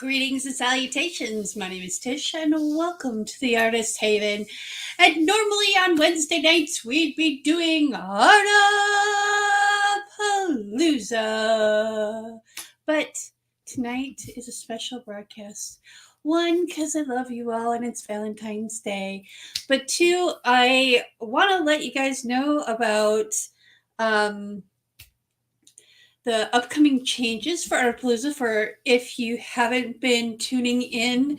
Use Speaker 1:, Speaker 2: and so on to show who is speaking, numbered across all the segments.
Speaker 1: Greetings and salutations. My name is Tish, and welcome to the Artist Haven. And normally on Wednesday nights, we'd be doing Artapalooza. But tonight is a special broadcast. One, because I love you all and it's Valentine's Day. But two, I want to let you guys know about the upcoming changes for Artapalooza. For if you haven't been tuning in,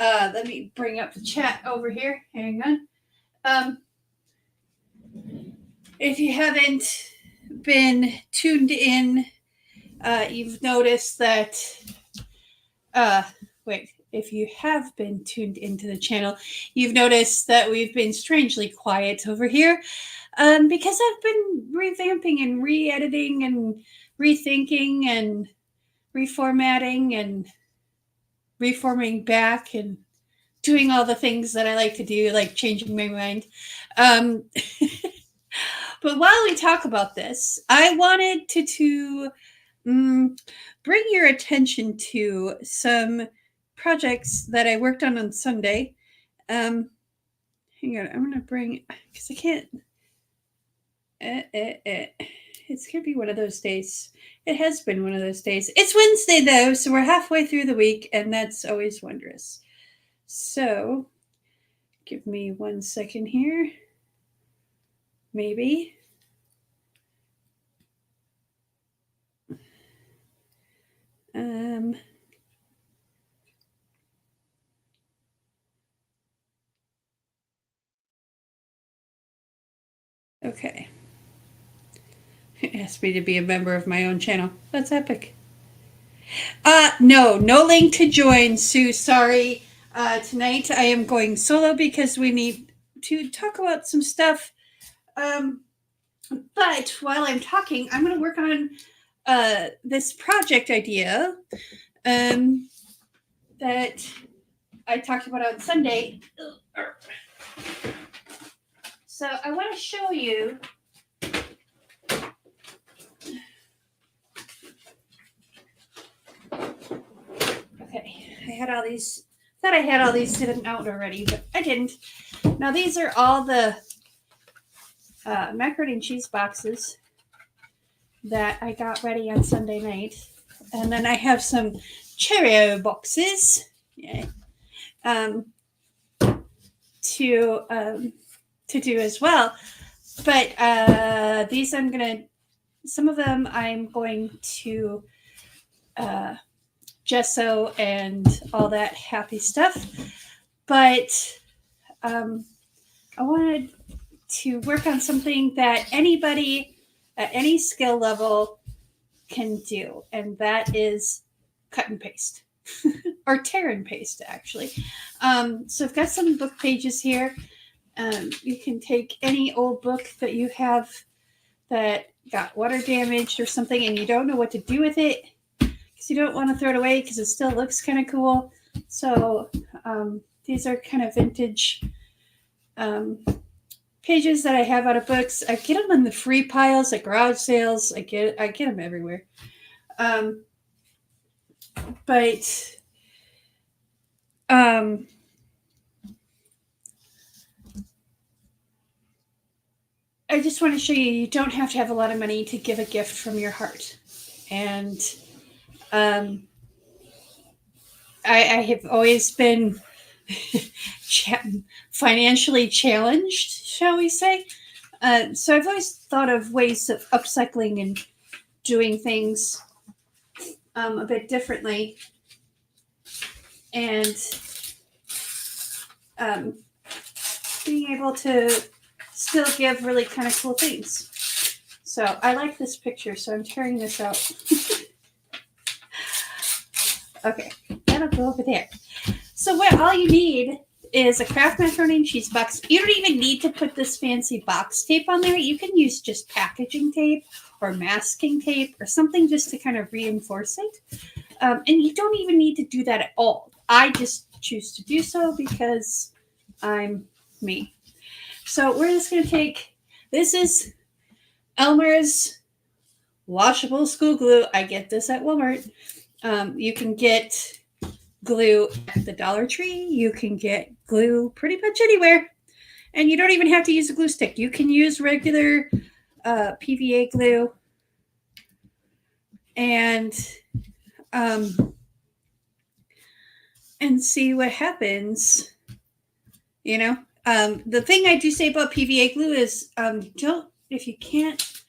Speaker 1: let me bring up the chat over here. Hang on. If you haven't been tuned in, you've noticed that. If you have been tuned into the channel, you've noticed that we've been strangely quiet over here because I've been revamping and re-editing and rethinking and reformatting and reforming back and doing all the things that I like to do, like changing my mind. But while we talk about this, I wanted to bring your attention to some projects that I worked on Sunday. Hang on, I'm going to bring, because I can't. It's going to be one of those days. It has been one of those days. It's Wednesday, though, so we're halfway through the week, and that's always wondrous. So, give me 1 second here. Maybe. Okay. It asked me to be a member of my own channel. That's epic. No link to join, Sue. Sorry. Tonight I am going solo because we need to talk about some stuff. But while I'm talking, I'm going to work on this project idea that I talked about on Sunday. So I want to show you. Okay, I had all these. Thought I had all these sitting out already, but I didn't. Now these are all the macaroni and cheese boxes that I got ready on Sunday night, and then I have some Cheerio boxes. Yeah. To do as well, but these some of them I'm going to gesso and all that happy stuff, but I wanted to work on something that anybody at any skill level can do, and that is cut and paste or tear and paste, actually. So I've got some book pages here. You can take any old book that you have that got water damaged or something and you don't know what to do with it because you don't want to throw it away because it still looks kind of cool. So these are kind of vintage pages that I have out of books. I get them in the free piles at garage sales. I get them everywhere. I just want to show you don't have to have a lot of money to give a gift from your heart. And I have always been financially challenged, shall we say. So I've always thought of ways of upcycling and doing things a bit differently. And being able to still give really kind of cool things. So I like this picture, so I'm tearing this out. Okay, that'll go over there. So what all you need is a Kraft macaroni and cheese box. You don't even need to put this fancy box tape on there. You can use just packaging tape or masking tape or something just to kind of reinforce it. And you don't even need to do that at all. I just choose to do so because I'm me. So we're just going to take, this is Elmer's washable school glue. I get this at Walmart. You can get glue at the Dollar Tree. You can get glue pretty much anywhere. And you don't even have to use a glue stick. You can use regular PVA glue. And see what happens. You know, the thing I do say about PVA glue is don't, if you can't,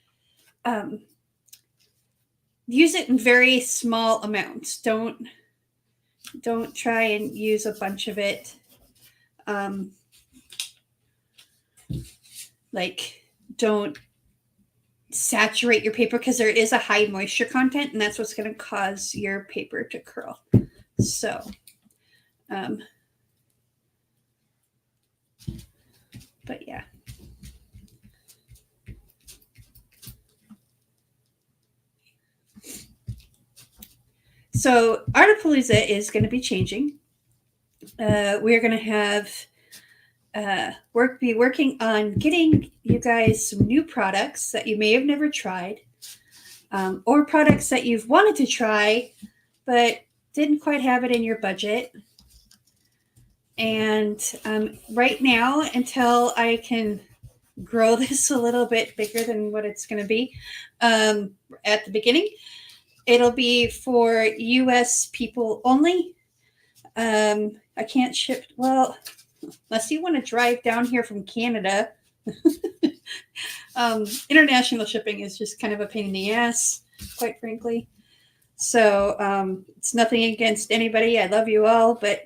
Speaker 1: use it in very small amounts. Don't try and use a bunch of it. Like, don't saturate your paper, because there is a high moisture content, and that's what's going to cause your paper to curl. So, but yeah. So Artapalooza is going to be changing. We're going to have be working on getting you guys some new products that you may have never tried, or products that you've wanted to try but didn't quite have it in your budget. And right now, until I can grow this a little bit bigger than what it's going to be at the beginning, it'll be for US people only. I can't ship, well, unless you want to drive down here from Canada. International shipping is just kind of a pain in the ass, quite frankly. So it's nothing against anybody. I love you all, but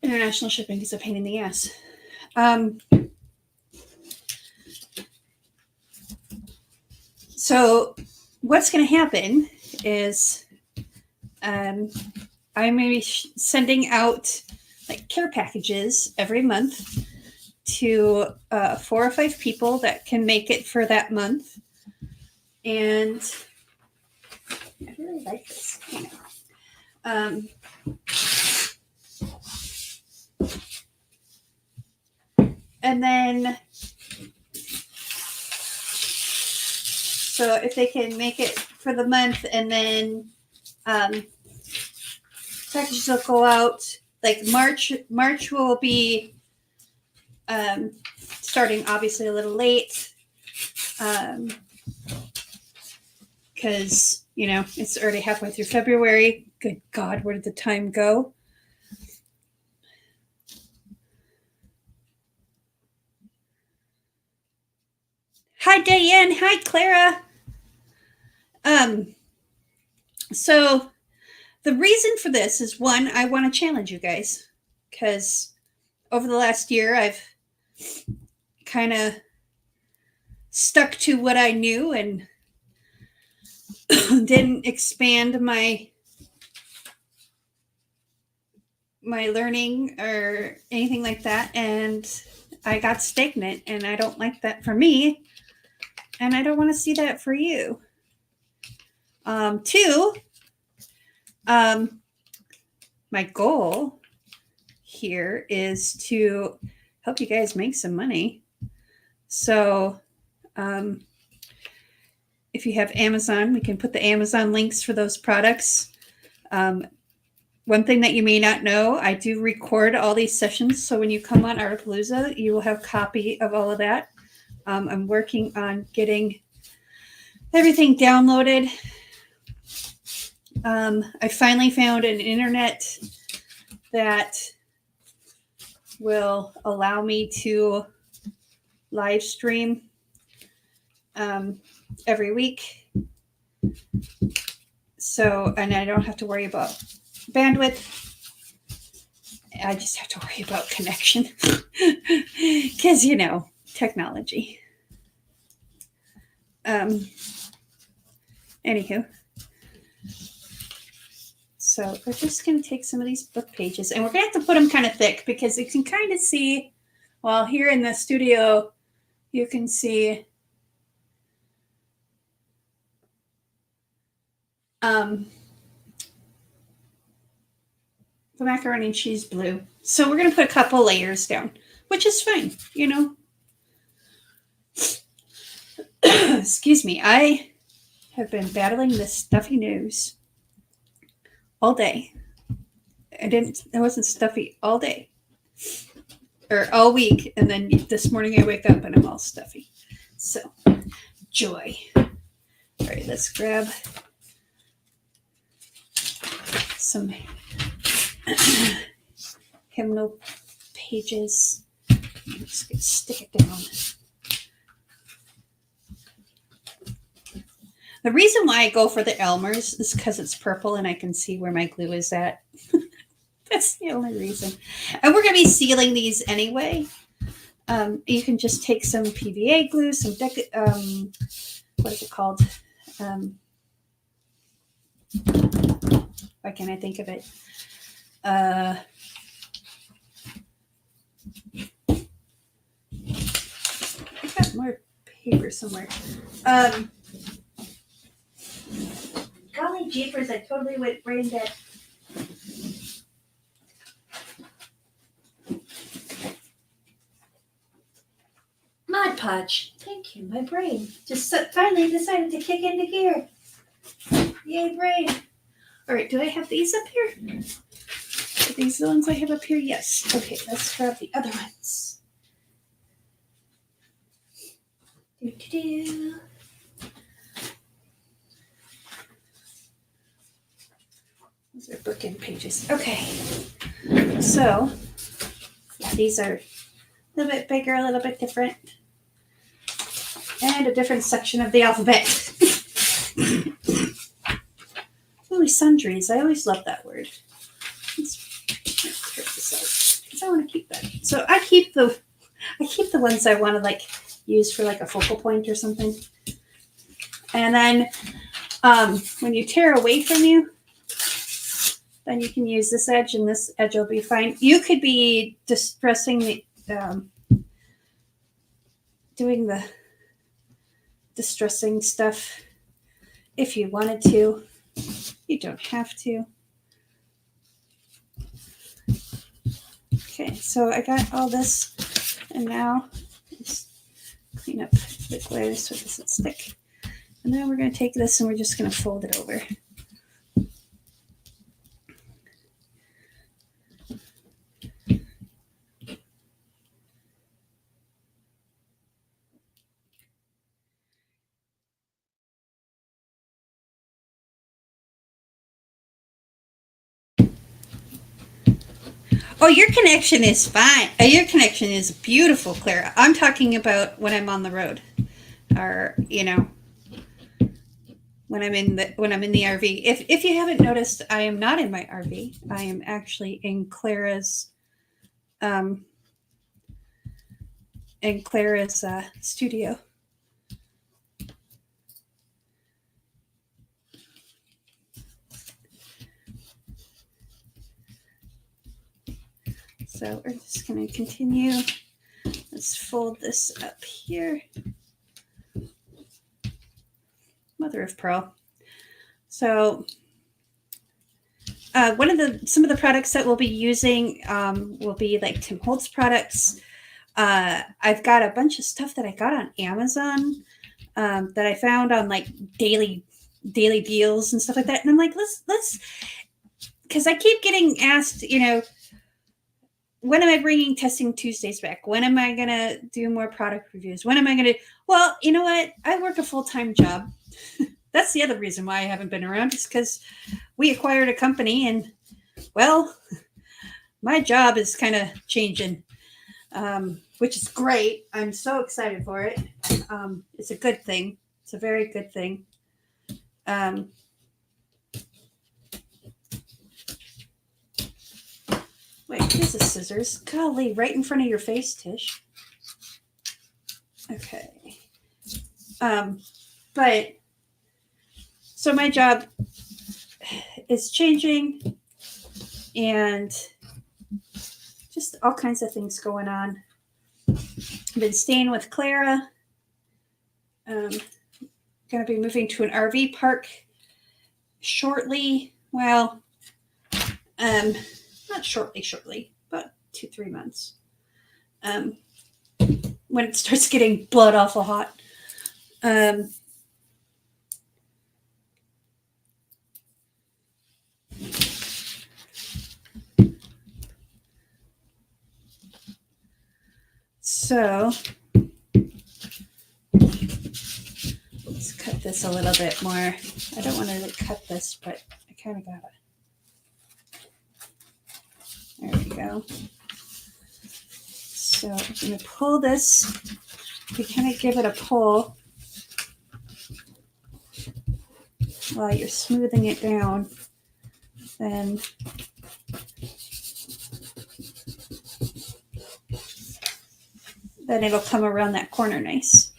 Speaker 1: international shipping is a pain in the ass. So what's going to happen is I'm going to be sending out like care packages every month to 4 or 5 people that can make it for that month. And I really like this. And then, so if they can make it for the month, and then packages will go out like March will be starting obviously a little late, because it's already halfway through February. Good God, where did the time go? Hi Diane, hi Clara. So the reason for this is, one, I want to challenge you guys, because over the last year I've kind of stuck to what I knew and didn't expand my learning or anything like that, and I got stagnant, and I don't like that for me, and I don't want to see that for you. Two, my goal here is to help you guys make some money. So if you have Amazon, we can put the Amazon links for those products. One thing that you may not know, I do record all these sessions, so when you come on Artapalooza, you will have a copy of all of that. I'm working on getting everything downloaded. I finally found an internet that will allow me to live stream every week. So, and I don't have to worry about bandwidth. I just have to worry about connection, because technology. Anywho, so we're just going to take some of these book pages, and we're going to have to put them kind of thick, because you can kind of see, well, here in the studio, you can see the macaroni and cheese blue. So we're going to put a couple layers down, which is fine, Excuse me. I have been battling this stuffy nose all day. I wasn't stuffy all day or all week. And then this morning I wake up and I'm all stuffy. So, joy. All right, let's grab some hymnal pages. I'm just going to stick it down. The reason why I go for the Elmer's is because it's purple and I can see where my glue is at. That's the only reason. And we're going to be sealing these anyway. You can just take some PVA glue, some what is it called? Why can't I think of it? I got more paper somewhere. Golly jeepers, I totally went brain dead. Mod Podge. Thank you. My brain just finally decided to kick into gear. Yay, brain. All right, do I have these up here? Are these the ones I have up here? Yes. Okay, let's grab the other ones. Do-do-do. Those are bookend pages. Okay. So, yeah, these are a little bit bigger, a little bit different. And a different section of the alphabet. Ooh, sundries. I always love that word. Let's rip this out because I want to keep that. So I keep the ones I want to like use for like a focal point or something. And then when you tear away from you, then you can use this edge, and this edge will be fine. You could be distressing the doing the distressing stuff if you wanted to. You don't have to. Okay, so I got all this, and now let's clean up the glare so it doesn't stick. And then we're going to take this and we're just going to fold it over. Oh, your connection is fine. Your connection is beautiful, Clara. I'm talking about when I'm on the road, or when I'm in the RV. If you haven't noticed, I am not in my RV. I am actually in Clara's studio. So we're just going to continue. Let's fold this up here. Mother of pearl. So some of the products that we'll be using will be like Tim Holtz products. I've got a bunch of stuff that I got on Amazon that I found on like daily deals and stuff like that. And I'm like, let's, because I keep getting asked, when am I bringing Testing Tuesdays back? When am I going to do more product reviews? When am I going to? Well, you know what? I work a full-time job. That's the other reason why I haven't been around, is because we acquired a company, and, well, my job is kind of changing, which is great. I'm so excited for it. It's a good thing. It's a very good thing. Wait, here's the scissors. Golly, right in front of your face, Tish. Okay. But so my job is changing, and just all kinds of things going on. I've been staying with Clara. Going to be moving to an RV park shortly. Well, not shortly, about 2-3 months. When it starts getting blood awful hot. So let's cut this a little bit more. I don't want to cut this, but I kind of got it. There we go. So I'm going to pull this. You kind of give it a pull while you're smoothing it down. Then it'll come around that corner nice.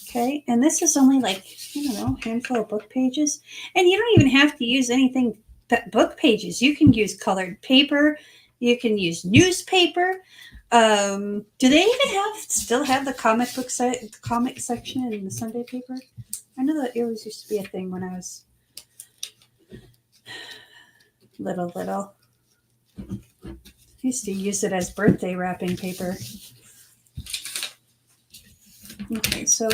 Speaker 1: Okay, and this is only like, I don't know, a handful of book pages. And you don't even have to use anything but book pages. You can use colored paper. You can use newspaper. Do they even still have the comic section in the Sunday paper? I know that it always used to be a thing when I was little. I used to use it as birthday wrapping paper. Okay, so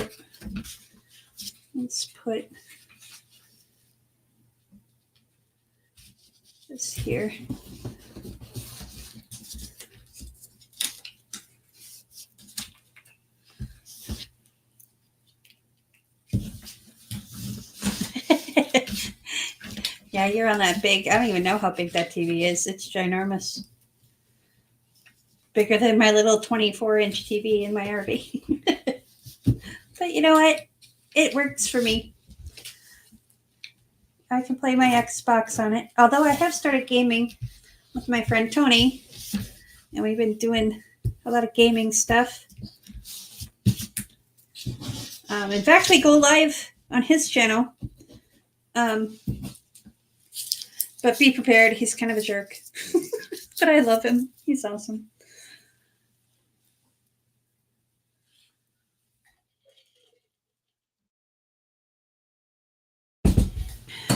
Speaker 1: let's put this here. Yeah, you're on that big, I don't even know how big that TV is. It's ginormous. Bigger than my little 24-inch TV in my RV. But you know what? It works for me. I can play my Xbox on it. Although I have started gaming with my friend Tony. And we've been doing a lot of gaming stuff. In fact, we go live on his channel. But be prepared. He's kind of a jerk. But I love him. He's awesome.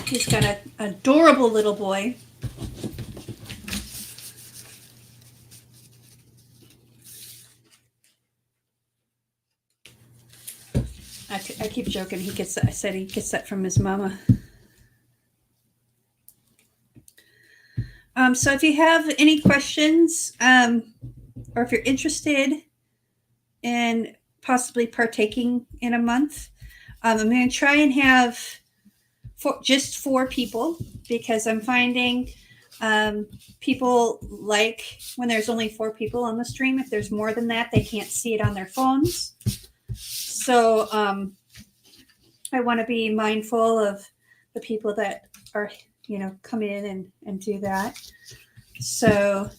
Speaker 1: He's got an adorable little boy. I keep joking. I said he gets that from his mama. So if you have any questions, or if you're interested in possibly partaking in a month, I'm going to try and have just 4 people, because I'm finding people like when there's only 4 people on the stream. If there's more than that, they can't see it on their phones. So I want to be mindful of the people that are, come in and do that. So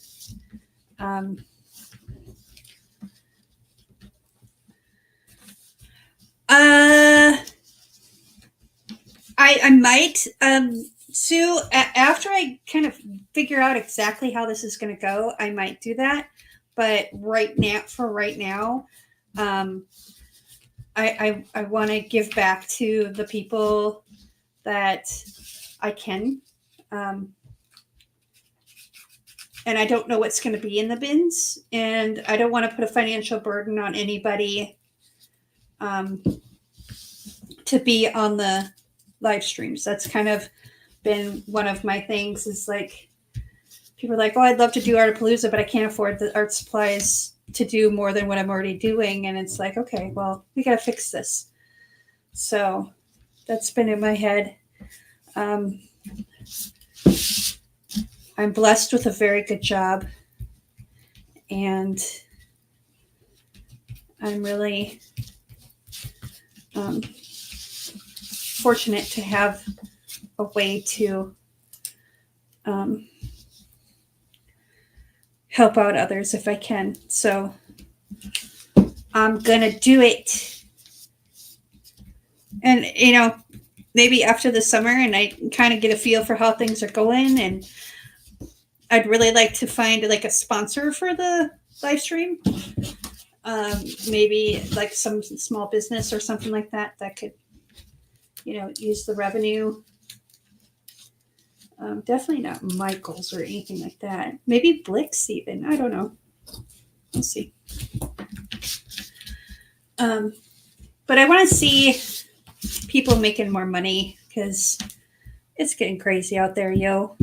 Speaker 1: I might, Sue, after I kind of figure out exactly how this is going to go, I might do that. But right now, I want to give back to the people that I can. And I don't know what's going to be in the bins. And I don't want to put a financial burden on anybody to be on the live streams. That's kind of been one of my things, is like, people are like, oh, I'd love to do Artapalooza, but I can't afford the art supplies to do more than what I'm already doing. And it's like, okay, well, we got to fix this. So that's been in my head. I'm blessed with a very good job, and I'm really fortunate to have a way to help out others if I can. So I'm gonna do it. And maybe after the summer, and I kind of get a feel for how things are going, and I'd really like to find like a sponsor for the live stream. Maybe like some small business or something like that could, use the revenue. Definitely not Michael's or anything like that. Maybe Blick's even. I don't know. We'll see. But I want to see people making more money, because it's getting crazy out there, yo.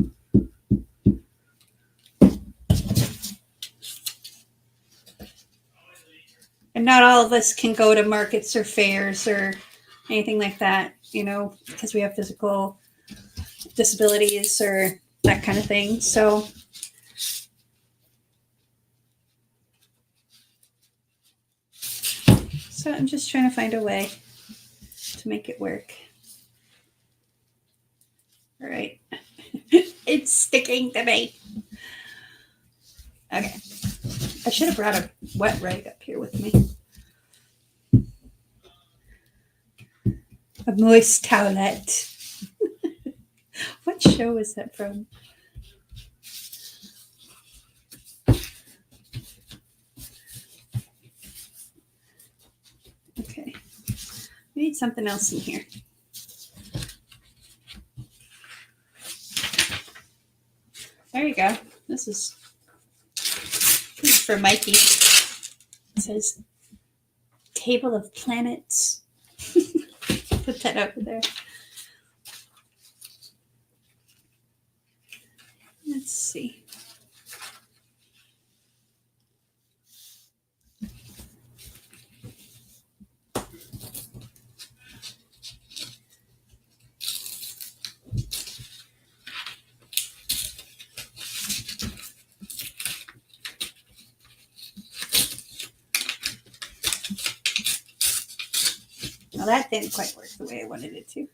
Speaker 1: And not all of us can go to markets or fairs or anything like that, you know, because we have physical disabilities or that kind of thing. So I'm just trying to find a way to make it work. All right. It's sticking to me. Okay. I should have brought a wet rag up here with me. A moist towelette. What show is that from? Okay. We need something else in here. There you go. This is for Mikey. It says Table of Planets. Put that over there. Let's see. Well, that didn't quite work the way I wanted it to.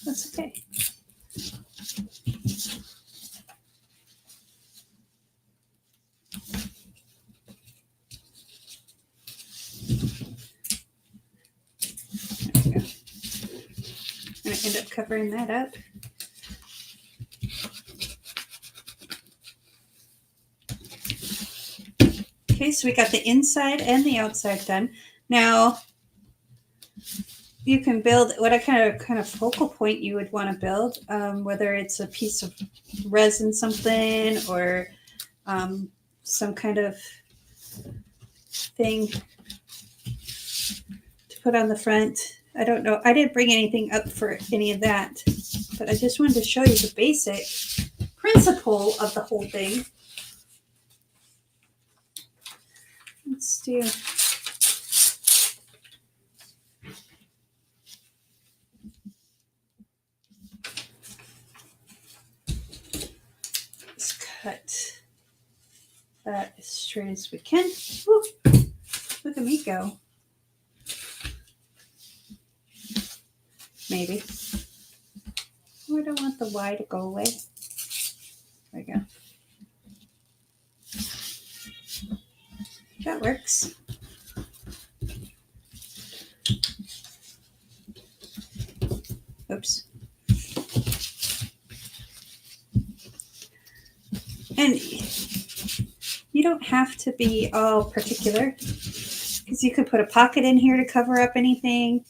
Speaker 1: That's okay. There we go. I'm going to end up covering that up. Okay, so we got the inside and the outside done. Now, you can build what kind of focal point you would want to build, whether it's a piece of resin something or some kind of thing to put on the front. I don't know. I didn't bring anything up for any of that, but I just wanted to show you the basic principle of the whole thing. Let's do. Let's cut that as straight as we can. Woo, look at me go. Maybe. Oh, I don't want the Y to go away. There we go. That works. Oops. And you don't have to be all particular, because you could put a pocket in here to cover up anything.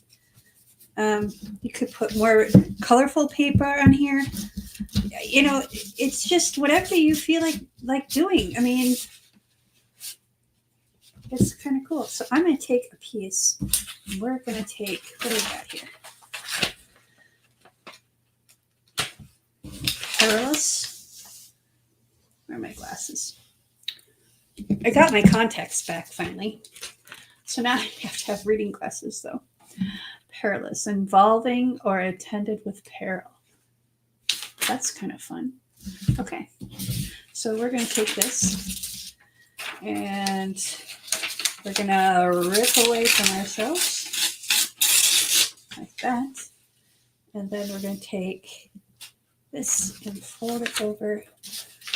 Speaker 1: You could put more colorful paper on here. You know, it's just whatever you feel like doing. I mean, it's kind of cool. So I'm going to take a piece. We're going to take, what do we got here? Perilous. Where are my glasses? I got my contacts back finally. So now I have to have reading glasses though. Perilous, involving or attended with peril. That's kind of fun. Okay. So we're going to take this and we're going to rip away from ourselves like that. And then we're going to take this and fold it over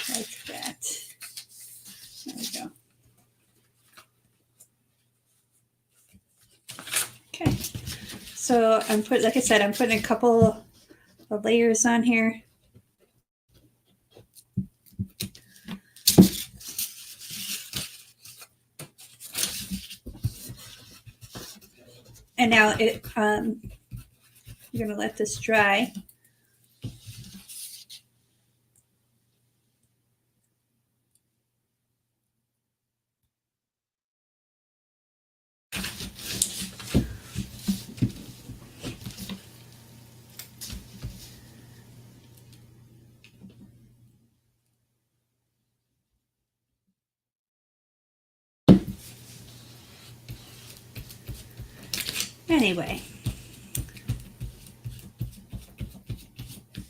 Speaker 1: like that. There we go. Okay. So I'm putting, like I said, I'm putting a couple of layers on here. And now I'm going to let this dry. Anyway,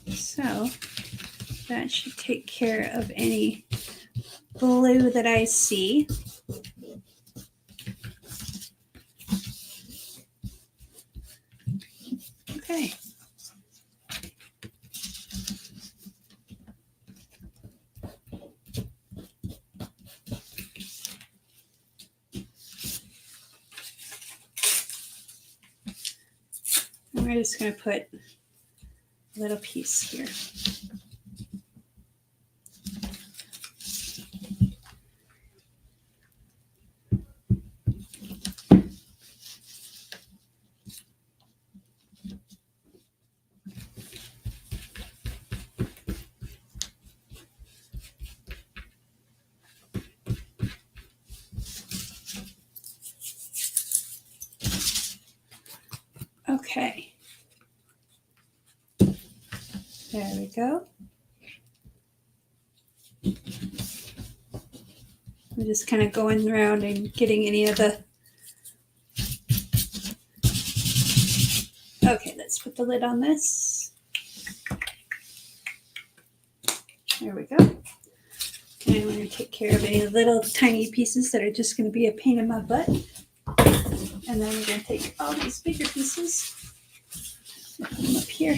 Speaker 1: so that should take care of any blue that I see. Okay. And we're just going to put a little piece here. Okay. There we go. I'm just kind of going around and getting any of the... Okay, let's put the lid on this. There we go. And I'm going to take care of any little tiny pieces that are just going to be a pain in my butt. And then we're going to take all these bigger pieces and put them up here.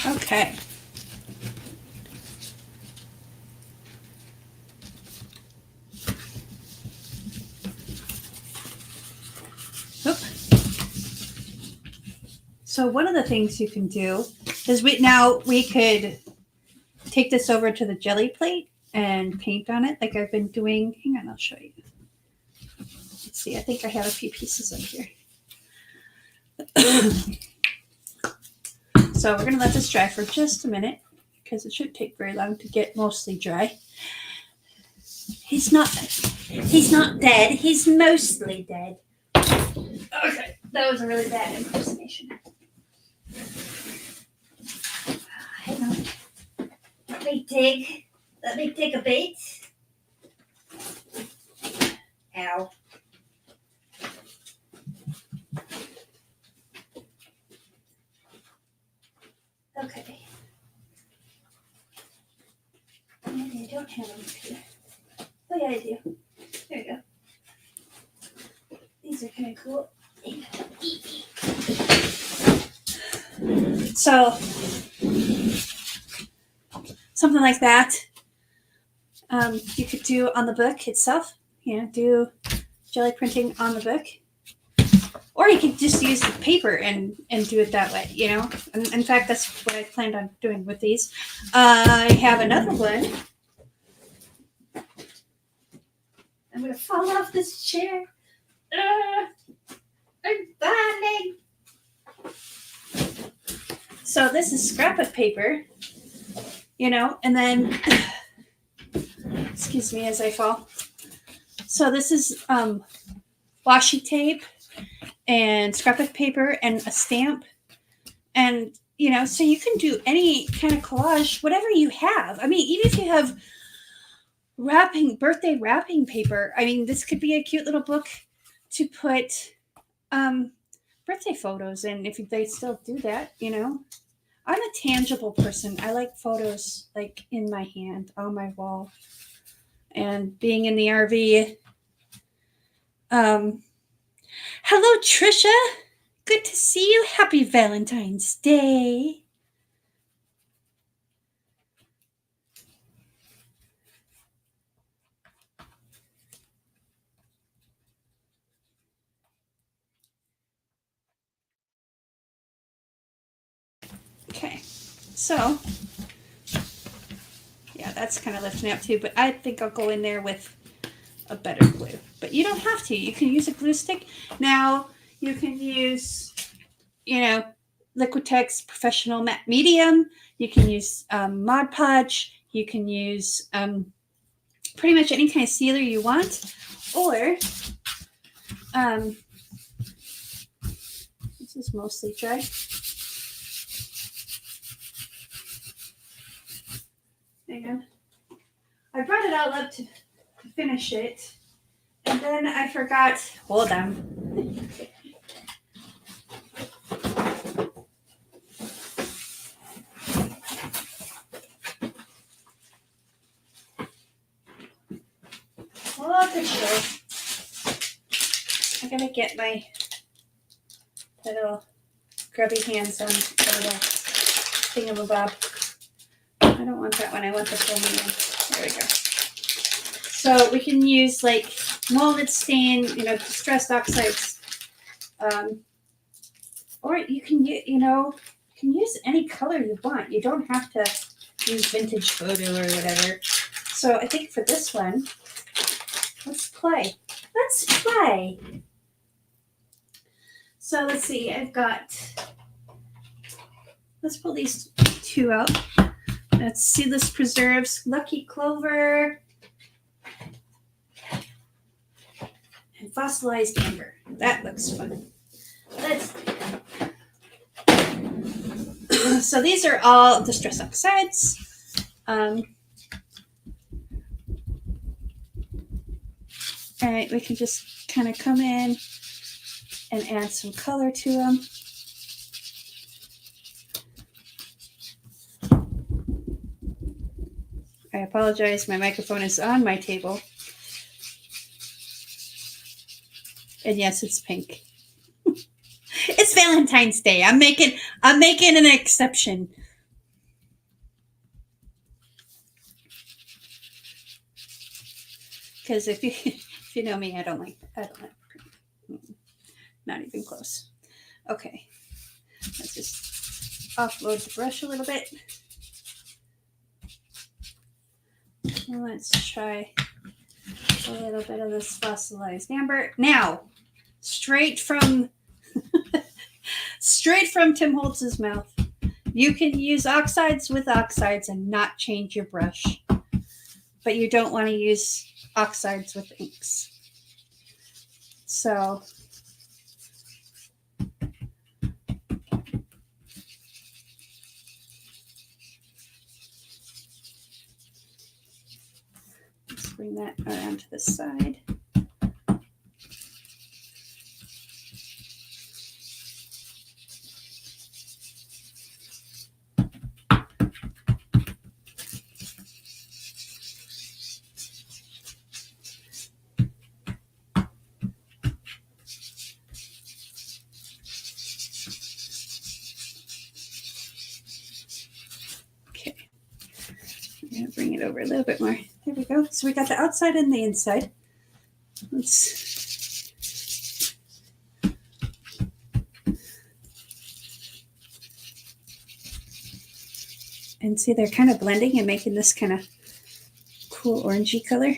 Speaker 1: Okay. Oop. So one of the things you can do is we could take this over to the jelly plate and paint on it like I've been doing. Hang on, I'll show you. Let's see, I think I have a few pieces up here. So we're going to let this dry for just a minute because it shouldn't take very long to get mostly dry. He's not dead. He's mostly dead. Okay, that was a really bad impersonation. Hang on. Let me take a bait. Ow. Okay. Maybe I don't have them here. Oh yeah, I do. There you go. These are kind of cool. So, something like that. You could do on the book itself. Do jelly printing on the book. Or you could just use the paper and do it that way, And in fact, that's what I planned on doing with these. I have another one. I'm going to fall off this chair. I'm falling. So this is scrapbook paper, and then, excuse me as I fall. So this is washi tape and scrapbook paper and a stamp. And, so you can do any kind of collage, whatever you have. I mean, even if you have birthday wrapping paper, this could be a cute little book to put birthday photos in if they still do that, I'm a tangible person. I like photos like in my hand, on my wall. And being in the RV. Hello, Trisha. Good to see you. Happy Valentine's Day. Okay, so, yeah, that's kind of lifting up too, but I think I'll go in there with a better glue. But you don't have to. You can use a glue stick. Now, you can use, Liquitex Professional Matte Medium. You can use Mod Podge. You can use pretty much any kind of sealer you want, or this is mostly dry. Hang on. I brought it all up to finish it, and then I forgot. Hold on. Oh, for sure. I gotta get my little grubby hands on the little thingamabob. I don't want that one. I want the full one. There we go. So we can use like molded stain, distressed oxides, or you can use any color you want. You don't have to use vintage photo or whatever. So I think for this one, let's play. So let's see. Let's pull these two out. Let's Seedless Preserves, Lucky Clover, and Fossilized Amber. That looks fun. So these are all distress oxides. All right, we can just kind of come in and add some color to them. I apologize, my microphone is on my table. And yes, it's pink. It's Valentine's Day. I'm making an exception. Because if you know me, I don't like not even close. Okay. Let's just offload the brush a little bit. Let's try a little bit of this fossilized amber. Now, straight from Tim Holtz's mouth. You can use oxides with oxides and not change your brush. But you don't want to use oxides with inks. So let's bring that around to the side. Bring it over a little bit more. There we go. So we got the outside and the inside. And see, they're kind of blending and making this kind of cool orangey color.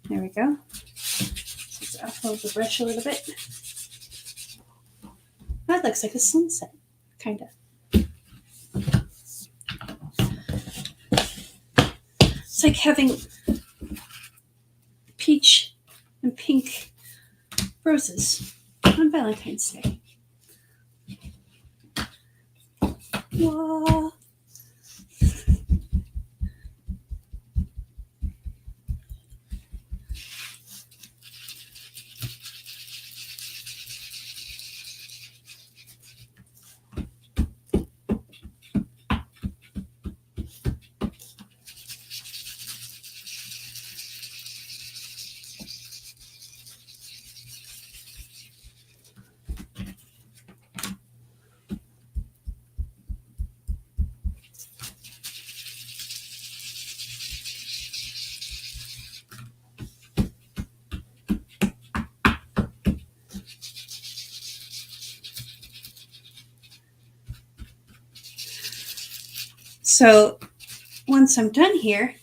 Speaker 1: There we go. Let's offload the brush a little bit. That looks like a sunset, kind of. It's like having peach and pink roses on Valentine's Day. Whoa. So once I'm done here,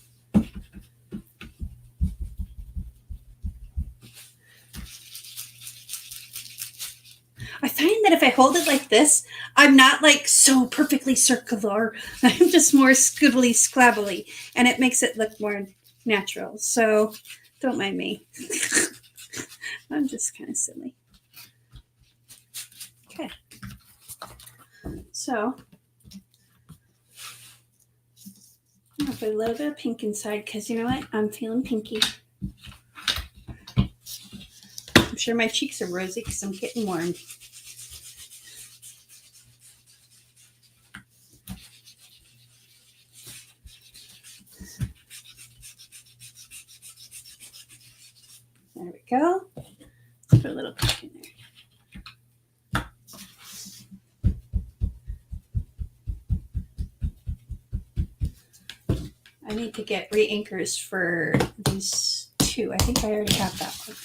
Speaker 1: I find that if I hold it like this, I'm not like so perfectly circular. I'm just more squibbly scrabbly, and it makes it look more natural. So don't mind me. I'm just kind of silly. Okay. So I'm going to put a little bit of pink inside because you know what? I'm feeling pinky. I'm sure my cheeks are rosy because I'm getting warm. There we go. Put a little pink in there. I need to get re-anchors for these two. I think I already have that one.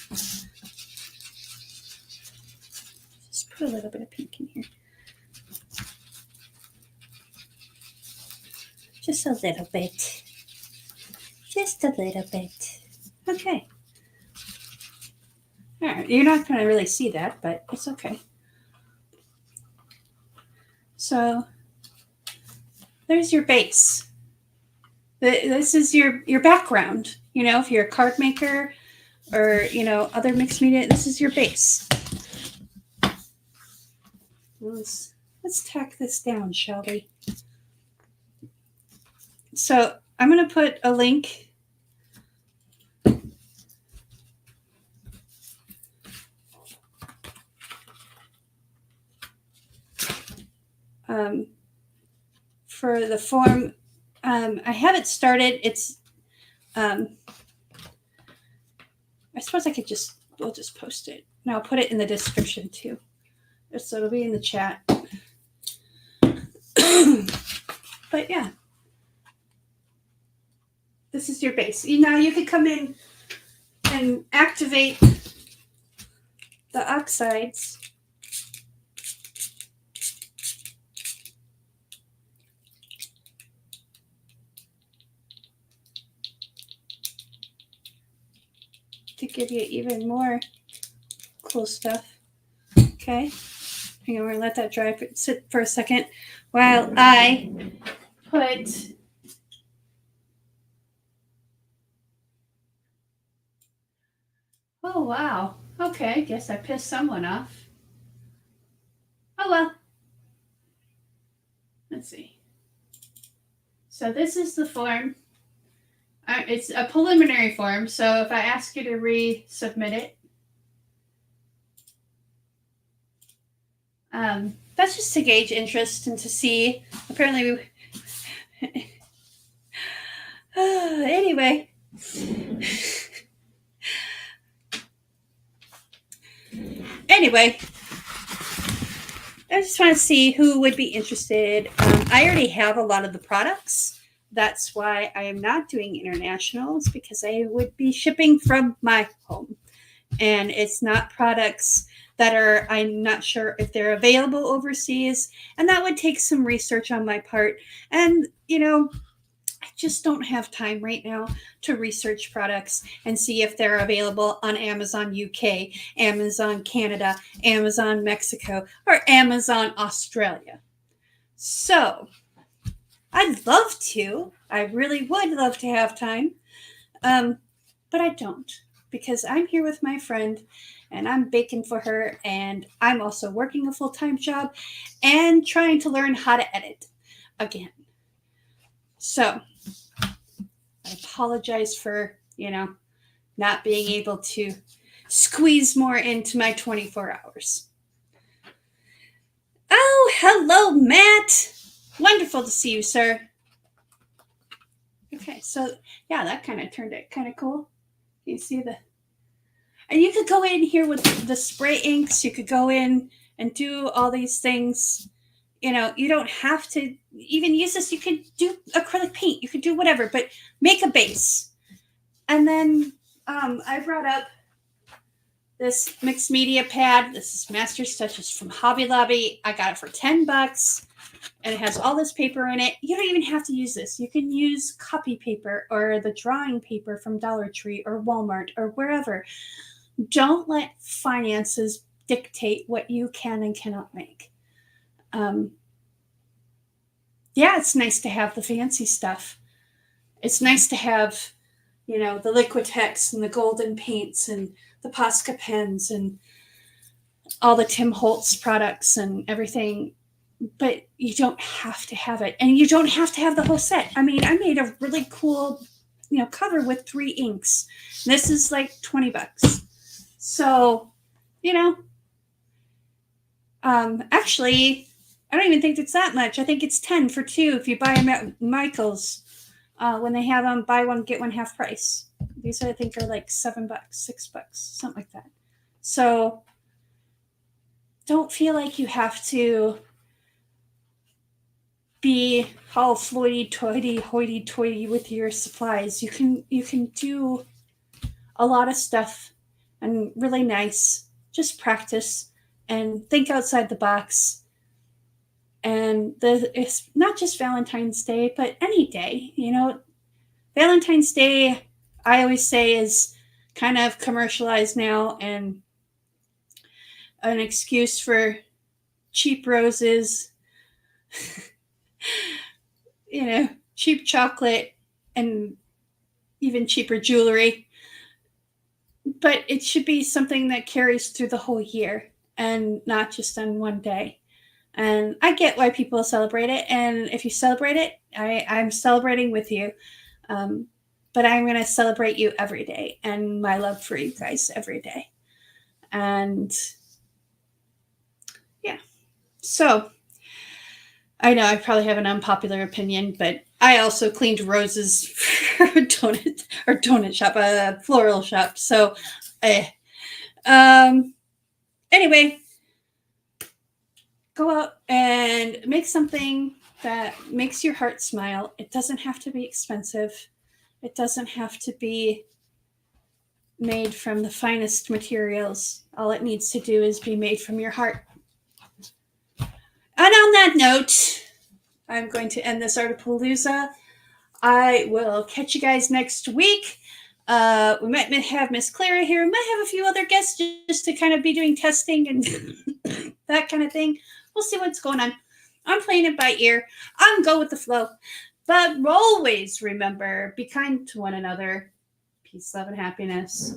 Speaker 1: Just put a little bit of pink in here. Just a little bit. Just a little bit. Okay. All right. You're not going to really see that, but it's okay. So there's your base. This is your background. You know, if you're a card maker or, you know, other mixed media, this is your base. Let's tack this down, shall we? So I'm going to put a link for the form. I have it started. It's I suppose we'll just post it. And I'll put it in the description too. So it'll be in the chat. But yeah. This is your base. Now you could come in and activate the oxides. To give you even more cool stuff. Okay. Hang on, we're gonna let that dry sit for a second while I put oh wow. Okay, guess I pissed someone off. Oh well. Let's see. So this is the form. It's a preliminary form, so if I ask you to resubmit it, that's just to gauge interest and to see. Apparently, anyway. Anyway, I just want to see who would be interested. I already have a lot of the products. That's why I am not doing internationals, because I would be shipping from my home. And it's not products that are, I'm not sure if they're available overseas. And that would take some research on my part. And, you know, I just don't have time right now to research products and see if they're available on Amazon UK, Amazon Canada, Amazon Mexico, or Amazon Australia. So I'd love to. I really would love to have time. But I don't, because I'm here with my friend and I'm baking for her, and I'm also working a full-time job and trying to learn how to edit again. So I apologize for, not being able to squeeze more into my 24 hours. Oh, hello, Matt. Wonderful to see you, sir. Okay, so yeah, that kind of turned it kind of cool. You see and you could go in here with the spray inks. You could go in and do all these things. You don't have to even use this. You could do acrylic paint. You could do whatever, but make a base. And then I brought up this mixed media pad. This is Master's Touches from Hobby Lobby. I got it for $10. And it has all this paper in it. You don't even have to use this. You can use copy paper or the drawing paper from Dollar Tree or Walmart or wherever. Don't let finances dictate what you can and cannot make. Um, yeah, it's nice to have the fancy stuff. It's nice to have, the Liquitex and the golden paints and the Posca pens and all the Tim Holtz products and everything. But you don't have to have it. And you don't have to have the whole set. I mean, I made a really cool, cover with 3 inks. This is like $20. So, actually, I don't even think it's that much. I think it's 10 for 2 if you buy them at Michael's. When they have them, buy one, get one half price. These I think are like $7, $6, something like that. So don't feel like you have to be all hoity-toity with your supplies. You can do a lot of stuff and really nice. Just practice and think outside the box. And it's not just Valentine's Day, but any day. Valentine's Day, I always say, is kind of commercialized now and an excuse for cheap roses, cheap chocolate, and even cheaper jewelry. But it should be something that carries through the whole year and not just on one day. And I get why people celebrate it. And if you celebrate it, I'm celebrating with you. But I'm going to celebrate you every day and my love for you guys every day. And yeah. So I know I probably have an unpopular opinion, but I also cleaned roses for a donut shop, a floral shop. So anyway, go out and make something that makes your heart smile. It doesn't have to be expensive. It doesn't have to be made from the finest materials. All it needs to do is be made from your heart. And on that note, I'm going to end this Artapalooza. I will catch you guys next week. We might have Miss Clara here. We might have a few other guests just to kind of be doing testing and that kind of thing. We'll see what's going on. I'm playing it by ear. I'm go with the flow. But always remember, be kind to one another. Peace, love, and happiness.